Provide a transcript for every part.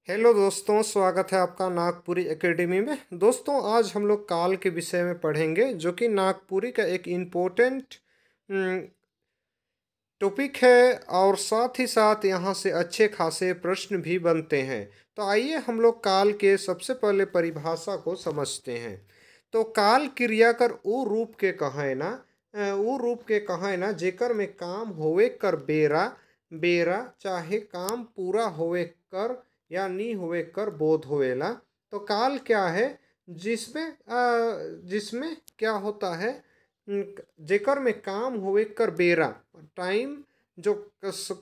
Hello दोस्तों, स्वागत है आपका नागपुरी एकेडमी में। दोस्तों, आज हम लोग काल के विषय में पढ़ेंगे, जो कि नागपुरी का एक इम्पोर्टेंट टॉपिक है और साथ ही साथ यहाँ से अच्छे खासे प्रश्न भी बनते हैं। तो आइए हम लोग काल के सबसे पहले परिभाषा को समझते हैं। तो काल क्रिया कर ऊ रूप के कहे ना, ऊ रूप के कहे ना जेकर में काम होवे कर बेरा बेरा चाहे काम पूरा होवे कर या नी होवे कर बोध होवेला। तो काल क्या है? जिसमें क्या होता है? जेकर में काम होवे कर बेरा, टाइम, जो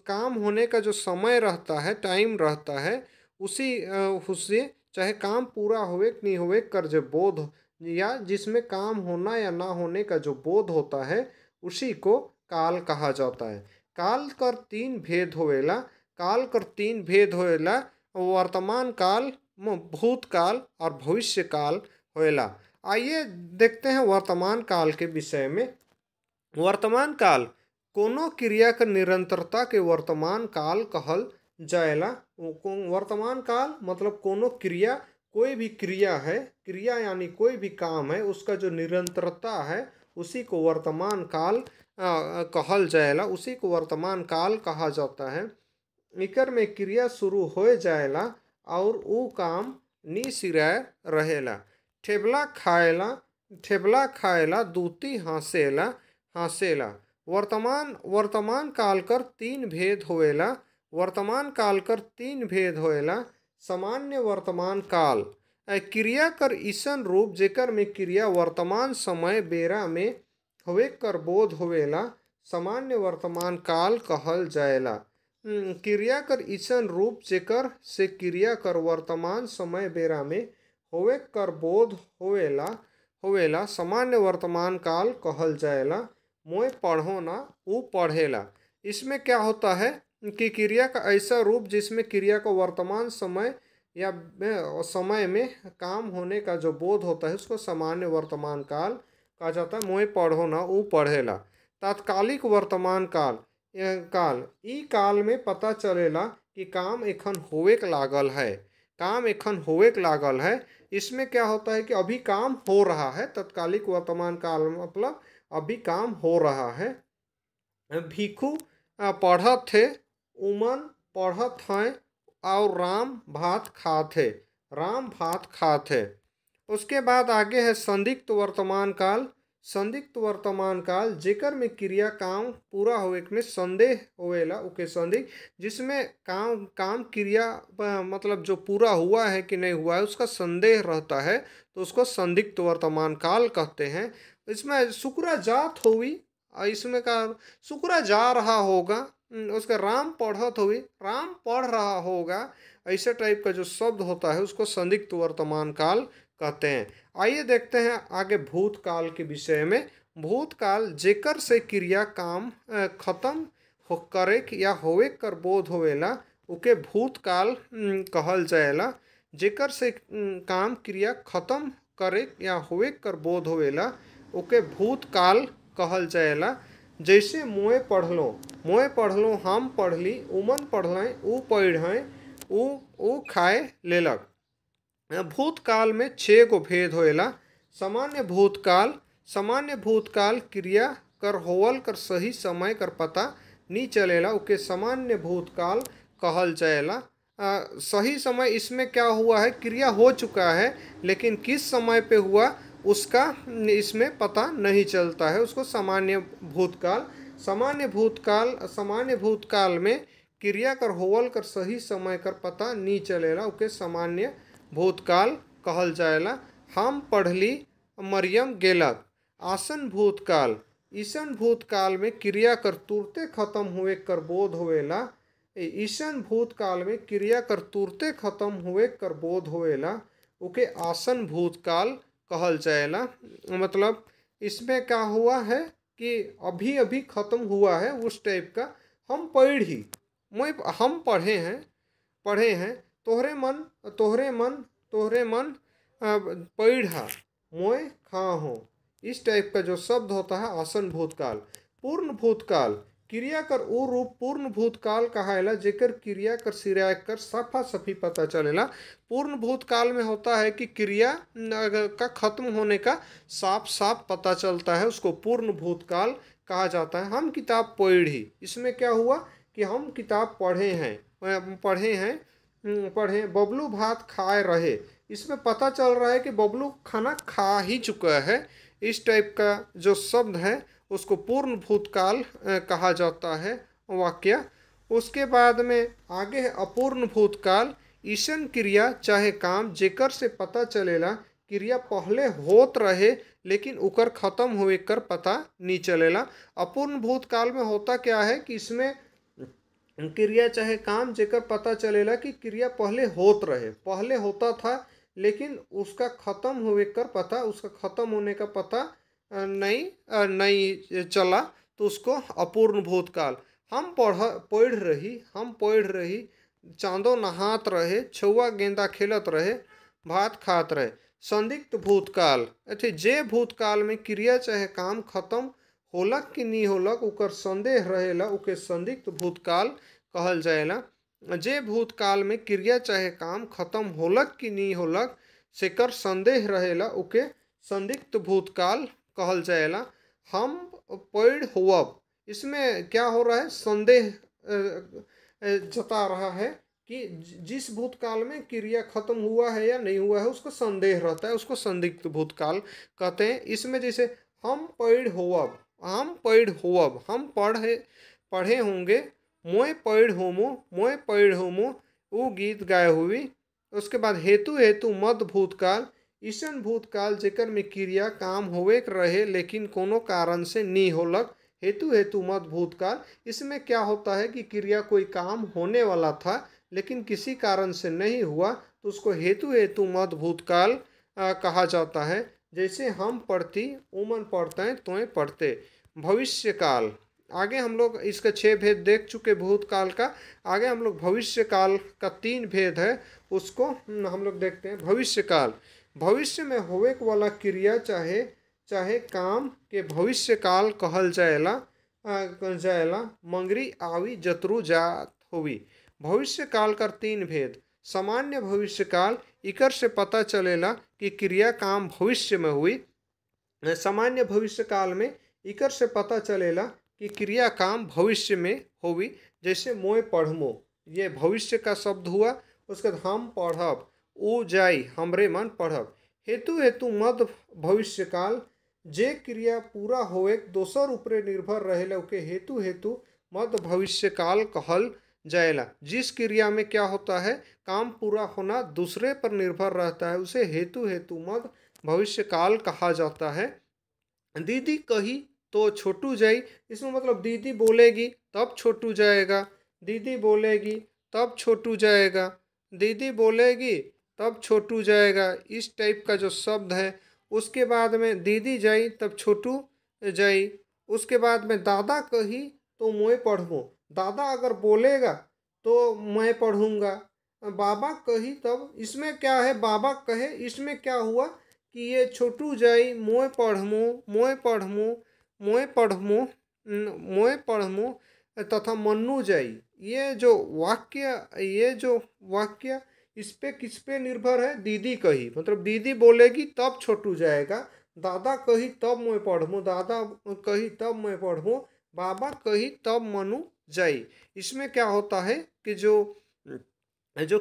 काम होने का जो समय रहता है, टाइम रहता है, उससे चाहे काम पूरा होवे कि नहीं होवे कर जो बोध, या जिसमें काम होना या ना होने का जो बोध होता है, उसी को काल कहा जाता है। काल कर तीन भेद होवेला। काल कर तीन भेद होवेला, वर्तमान काल, भूतकाल और भविष्य काल होवेला। आइए देखते हैं वर्तमान काल के विषय में। वर्तमान काल कोनो क्रिया का निरंतरता के वर्तमान काल कहल जाएला। वर्तमान काल मतलब कोनो क्रिया, कोई भी क्रिया है, क्रिया यानी कोई भी काम है, उसका जो निरंतरता है उसी को वर्तमान काल कहल जाएला, उसी को वर्तमान काल कहा जाता है। इकर में क्रिया शुरू हो जाएला और वो काम निसिराय रहेला। ठेबला खाएला दूती हासेला। वर्तमान काल कर तीन भेद होवेला। वर्तमान काल कर तीन भेद होवेला। सामान्य वर्तमान काल, क्रिया कर ईसन रूप जेकर में क्रिया वर्तमान समय बेरा में होवे कर बोध होवेला, सामान्य वर्तमान काल कहल जाएला। क्रिया कर ईसन रूप जेकर से क्रिया कर वर्तमान समय बेरा में होवे कर बोध होवेला सामान्य वर्तमान काल कहल जाएला। मोय पढ़ो ना वो पढ़ेला। इसमें क्या होता है कि क्रिया का ऐसा रूप जिसमें क्रिया को वर्तमान समय या समय में काम होने का जो बोध होता है, उसको सामान्य वर्तमान काल कहा जाता है। मोय पढ़ो ना वो पढ़ेला। तात्कालिक वर्तमान काल, ई काल में पता चलेला कि काम एखन होवे के लागल है, काम एखन होवे के लागल है। इसमें क्या होता है कि अभी काम हो रहा है। तत्कालिक वर्तमान काल मतलब अभी काम हो रहा है। भिखू पढ़त थे, उमन पढ़त हैं और राम भात खाते, राम भात खाते। उसके बाद आगे है संदिग्ध वर्तमान काल। संदिग्ध वर्तमान काल जेकर में क्रिया काम पूरा होवे में संदेह होवेला, ओके संदिग्ध, जिसमें काम क्रिया मतलब जो पूरा हुआ है कि नहीं हुआ है उसका संदेह रहता है, तो उसको संदिग्ध वर्तमान काल कहते हैं। इसमें शुक्रा जात हुई, इसमें का शुक्रा जा रहा होगा, उसका राम पढ़त हुई, राम पढ़ रहा होगा, ऐसे टाइप का जो शब्द होता है उसको संदिग्ध वर्तमान काल कहते हैं। आइए देखते हैं आगे भूतकाल के विषय में। भूतकाल जेकर से क्रिया काम खत्म हो करे या होवे कर बोध होवेला, उके भूतकाल कहल जाएला। जेकर से काम क्रिया खत्म करे या होवे कर बोध होवेला, उके भूतकाल कहल जाएला। जैसे मोए पढ़लो, हम पढ़ली, उमन पढ़लें, ऊ पढ़ें, ऊ खाए लेलक। भूतकाल में 6 गो भेद होएला। सामान्य भूतकाल क्रिया कर होवल कर सही समय कर पता नहीं चलेला, ओके सामान्य भूतकाल कहल जाएला। सही समय, इसमें क्या हुआ है, क्रिया हो चुका है लेकिन किस समय पे हुआ उसका इसमें पता नहीं चलता है, उसको सामान्य भूतकाल में क्रिया कर होवल कर सही समय कर पता नहीं चलेला, ओके सामान्य भूतकाल कहल जाएला। हम पढ़ली, मरियम गेलक। ईसन भूतकाल में क्रिया कर तुरते खत्म हुए कर बोध होवेला। ईसन भूतकाल में क्रिया कर तुरते खत्म हुए कर बोध होवेला, ओके आसन भूतकाल कहल जाएला। मतलब इसमें क्या हुआ है कि अभी अभी खत्म हुआ है उस टाइप का। हम पढ़े हैं, तोहरे मन पढ़ा, मोय खा हो, इस टाइप का जो शब्द होता है आसन भूतकाल। पूर्ण भूतकाल क्रिया कर ऊ रूप पूर्ण भूतकाल कहाएला जेकर क्रिया कर सिराय कर साफा सफी पता चलेला। पूर्ण भूतकाल में होता है कि क्रिया का खत्म होने का साफ साफ पता चलता है, उसको पूर्ण भूतकाल कहा जाता है। हम किताब पढ़ी, इसमें क्या हुआ कि हम किताब पढ़े बबलू भात खाए रहे, इसमें पता चल रहा है कि बबलू खाना खा ही चुका है। इस टाइप का जो शब्द है उसको पूर्ण भूतकाल कहा जाता है वाक्य। उसके बाद में आगे है अपूर्ण भूतकाल। ईसन क्रिया चाहे काम जेकर से पता चलेला क्रिया पहले होत रहे लेकिन उकर खत्म हुए कर पता नहीं चलेला। अपूर्ण भूतकाल में होता क्या है कि इसमें क्रिया चाहे काम जेकर पता चलेला कि क्रिया पहले होत रहे, पहले होता था लेकिन उसका खत्म हुए कर पता, उसका खत्म होने का पता नहीं चला, तो उसको अपूर्ण भूतकाल। हम पढ़ रही चांदो नहात रहे, छुआ गेंदा खेलत रहे, भात खात रहे। संदिग्ध भूतकाल अथे जे भूतकाल में क्रिया चाहे काम खत्म होलक कि नहीं होलक उकर संदेह रहेला उके संदिग्ध भूतकाल कहल जाएला। जे भूतकाल में क्रिया चाहे काम खत्म होलक कि नहीं होलक सेकर संदेह रहेला उके संदिग्ध भूतकाल कहल जाएला। हम पढ़ होवब, इसमें क्या हो रहा है, संदेह जता रहा है कि जिस भूतकाल में क्रिया खत्म हुआ है या नहीं हुआ है उसको संदेह रहता है, उसको संदिग्ध भूतकाल कहते हैं। इसमें जैसे हम पढ़ होवब, हम पढ़े होंगे, मोए पढ़ होमो वो गीत गाए हुई। उसके बाद हेतु मध्य भूतकाल। ईसन भूतकाल जेकर में क्रिया काम होवे रहे लेकिन कोनो कारण से नहीं होलक, हेतु मध्य भूतकाल। इसमें क्या होता है कि क्रिया कोई काम होने वाला था लेकिन किसी कारण से नहीं हुआ, तो उसको हेतु मध्य भूतकाल कहा जाता है। जैसे हम पढ़ती, उमन पढ़ते हैं, तोय पढ़ते। भविष्य काल, आगे हम लोग इसका 6 भेद देख चुके भूतकाल का। आगे हम लोग भविष्य काल का 3 भेद है, उसको हम लोग देखते हैं। भविष्य काल, भविष्य में होवे वाला क्रिया चाहे काम के भविष्य काल कहल जाएला। मंगरी आवी जतरू जात होवी। भविष्य काल का 3 भेद। सामान्य भविष्य काल, इकर से पता चलेला कि क्रिया काम भविष्य में हुई। सामान्य भविष्य काल में इकर से पता चलेला कि क्रिया काम भविष्य में होवी। जैसे मोय पढ़मो, ये भविष्य का शब्द हुआ। उसके बाद हम पढ़ब, ऊ जाई हमरे मन पढ़ब। हेतु मध्य भविष्य काल, जे क्रिया पूरा होए दोसर ऊपरे निर्भर रहेला उके हेतु मध्य भविष्य काल कहल जाएला। जिस क्रिया में क्या होता है, काम पूरा होना दूसरे पर निर्भर रहता है, उसे हेतु मध्य भविष्य काल कहा जाता है। दीदी कही तो छोटू जाई, इसमें मतलब दीदी बोलेगी तब छोटू जाएगा, दीदी बोलेगी तब छोटू जाएगा, दीदी बोलेगी तब छोटू जाएगा, इस टाइप का जो शब्द है। उसके बाद में दीदी जाई तब छोटू जाई। उसके बाद में दादा कही तो मैं पढ़ूँ, दादा अगर बोलेगा तो मैं पढ़ूँगा। बाबा कही तब, इसमें क्या है, बाबा कहे, इसमें क्या हुआ कि ये छोटू जाई मोय पढ़मो तथा मन्नू जाई। ये जो वाक्य इस पे किस पे निर्भर है, दीदी कही, मतलब दीदी बोलेगी तब छोटू जाएगा। दादा कही तब मैं पढ़मो, दादा कही तब मैं पढ़मो, बाबा कही तब मनु जाई। इसमें क्या होता है कि जो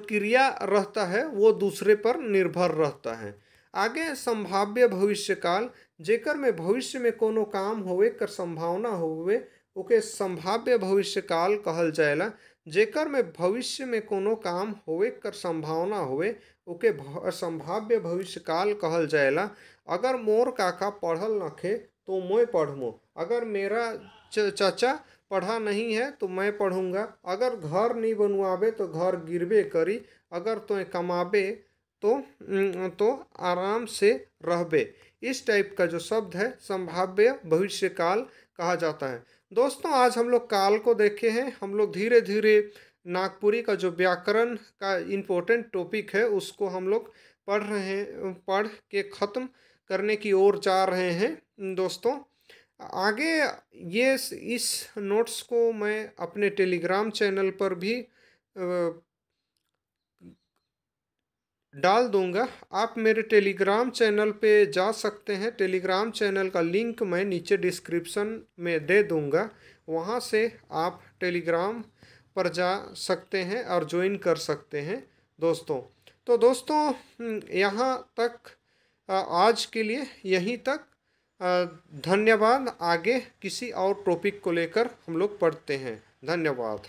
क्रिया रहता है वो दूसरे पर निर्भर रहता है। आगे संभाव्य भविष्य काल, जेकर में भविष्य में कोनो काम होवे कर संभावना होवे ओके संभाव्य भविष्य काल कहल जाएला। जेकर में भविष्य में कोनो काम होवे कर संभावना होवे ओके संभाव्य भविष्य काल कहल जाएला। अगर मोर काका पढ़ल नखे तो मैं पढ़मो, अगर मेरा चाचा पढ़ा नहीं है तो मैं पढ़ूंगा। अगर घर नहीं बनवाबे तो घर गिरबे करी, अगर तो कमाबे तो आराम से रहबे। इस टाइप का जो शब्द है संभाव्य भविष्य काल कहा जाता है। दोस्तों, आज हम लोग काल को देखे हैं। हम लोग धीरे धीरे नागपुरी का जो व्याकरण का इम्पोर्टेंट टॉपिक है उसको हम लोग पढ़ के ख़त्म करने की ओर जा रहे हैं। दोस्तों, आगे ये इस नोट्स को मैं अपने टेलीग्राम चैनल पर भी डाल दूंगा। आप मेरे टेलीग्राम चैनल पे जा सकते हैं। टेलीग्राम चैनल का लिंक मैं नीचे डिस्क्रिप्शन में दे दूंगा। वहाँ से आप टेलीग्राम पर जा सकते हैं और ज्वाइन कर सकते हैं दोस्तों। तो दोस्तों यहाँ तक आज के लिए यहीं तक। धन्यवाद। आगे किसी और टॉपिक को लेकर हम लोग पढ़ते हैं। धन्यवाद।